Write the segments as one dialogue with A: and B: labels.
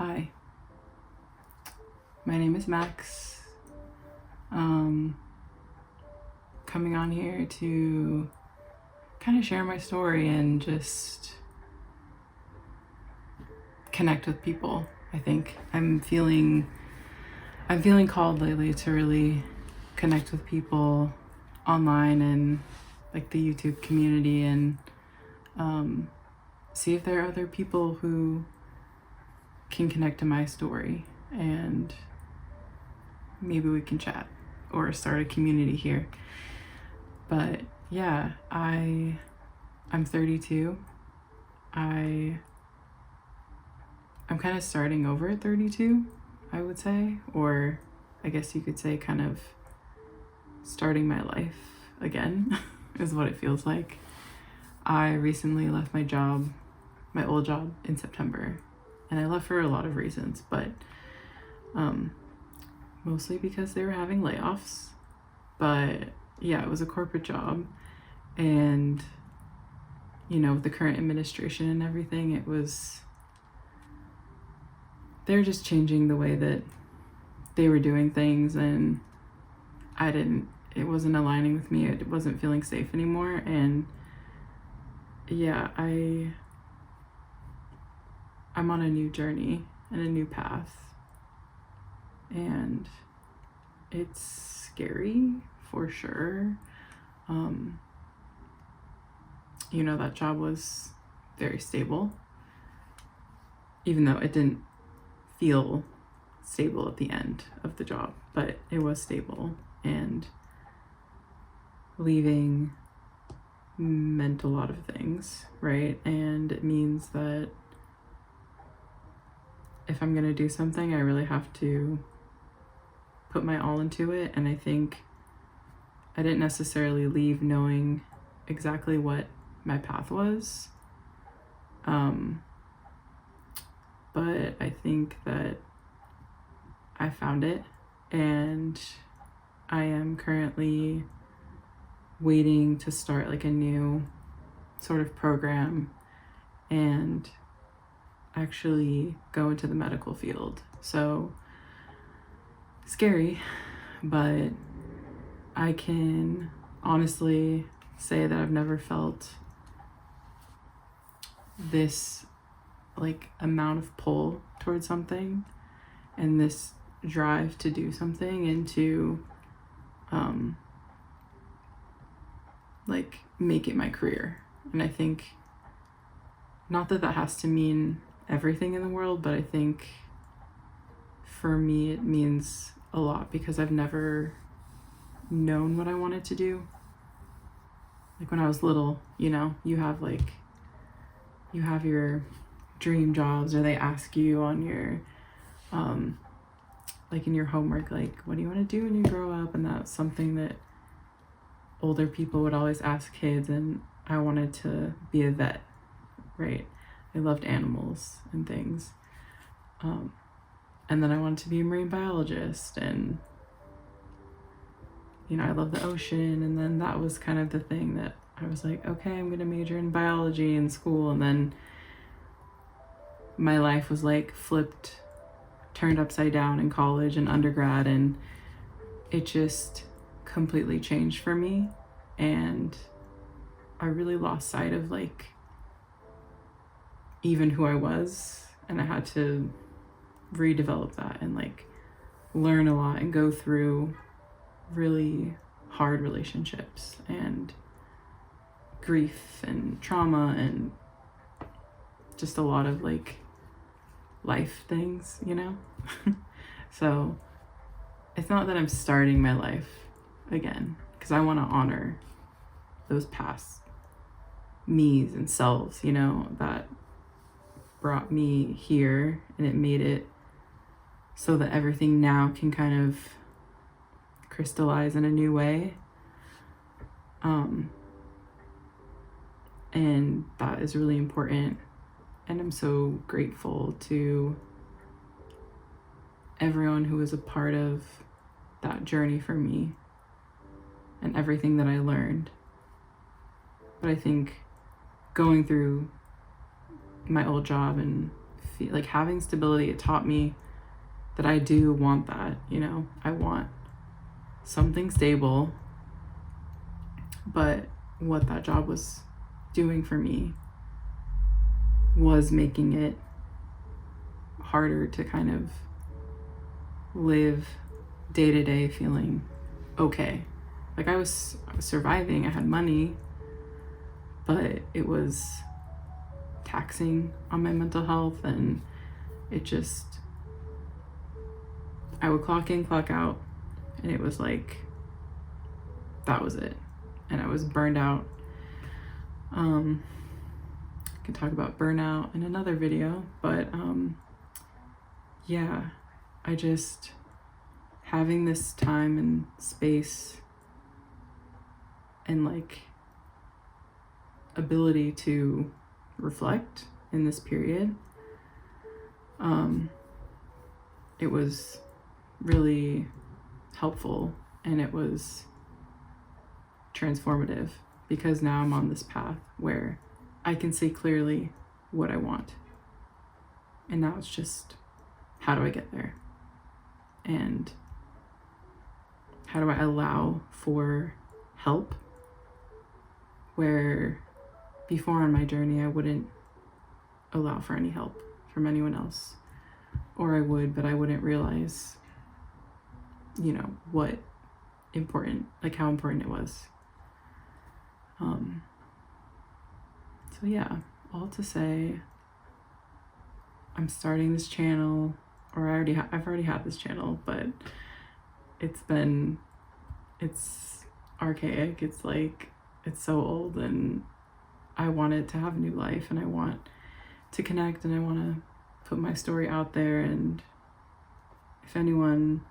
A: Hi, my name is Max. Coming on here to kind of share my story and just connect with people. I think I'm feeling called lately to really connect with people online and like the YouTube community and see if there are other people who can connect to my story, and maybe we can chat or start a community here. But yeah, I'm 32. I'm kind of starting over at 32, I would say, or I guess you could say kind of starting my life again is what it feels like. I recently left my old job in September, and I left for a lot of reasons, but mostly because they were having layoffs. But yeah, it was a corporate job, and with the current administration and everything, they're just changing the way that they were doing things, and it wasn't aligning with me. It wasn't feeling safe anymore, and yeah, I'm on a new journey and a new path, and it's scary for sure. That job was very stable, even though it didn't feel stable at the end of the job, but it was stable. And leaving meant a lot of things, right? And it means that if I'm going to do something, I really have to put my all into it. And I think I didn't necessarily leave knowing exactly what my path was. But I think that I found it, and I am currently waiting to start like a new sort of program and actually go into the medical field. So scary, but I can honestly say that I've never felt this like amount of pull towards something and this drive to do something and to like make it my career. And I think not that has to mean everything in the world, but I think for me it means a lot because I've never known what I wanted to do. Like when I was little, you have your dream jobs, or they ask you on your like in your homework, like, what do you want to do when you grow up? And that's something that older people would always ask kids, and I wanted to be a vet, right? I loved animals and things. And then I wanted to be a marine biologist, and I love the ocean. And then that was kind of the thing that I was like, okay, I'm going to major in biology in school. And then my life was like turned upside down in college and undergrad, and it just completely changed for me. And I really lost sight of like even who I was, and I had to redevelop that and like learn a lot and go through really hard relationships and grief and trauma and just a lot of like life things, So it's not that I'm starting my life again, because I want to honor those past me's and selves, that brought me here, and it made it so that everything now can kind of crystallize in a new way. And that is really important. And I'm so grateful to everyone who was a part of that journey for me and everything that I learned. But I think going through my old job and like having stability, it taught me that I do want that, you know. I want something stable, but what that job was doing for me was making it harder to kind of live day to day feeling okay. Like I was surviving, I had money, but it was taxing on my mental health, and it just, I would clock in, clock out, and it was like, that was it. And I was burned out. I can talk about burnout in another video, but yeah, I just, having this time and space and like ability to reflect in this period, it was really helpful, and it was transformative, because now I'm on this path where I can see clearly what I want. And now it's just, how do I get there? And how do I allow for help where before on my journey I wouldn't allow for any help from anyone else, or I would, but I wouldn't realize, you know, what important, like how important it was. So yeah, all to say, I'm starting this channel, or I've already had this channel, but it's archaic. It's like, it's so old, and I want it to have a new life, and I want to connect, and I want to put my story out there. And if anyone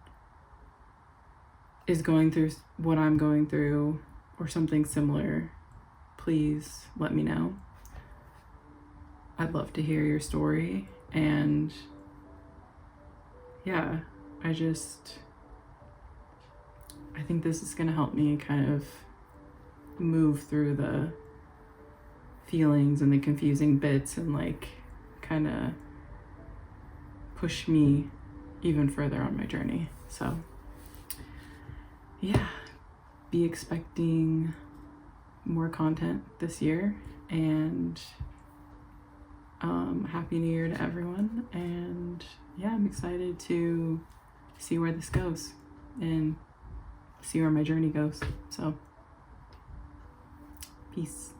A: is going through what I'm going through or something similar, please let me know. I'd love to hear your story. And yeah, I think this is going to help me kind of move through the feelings and the confusing bits, and like kind of push me even further on my journey. So yeah, be expecting more content this year, and Happy New Year to everyone. And yeah, I'm excited to see where this goes and see where my journey goes. So peace.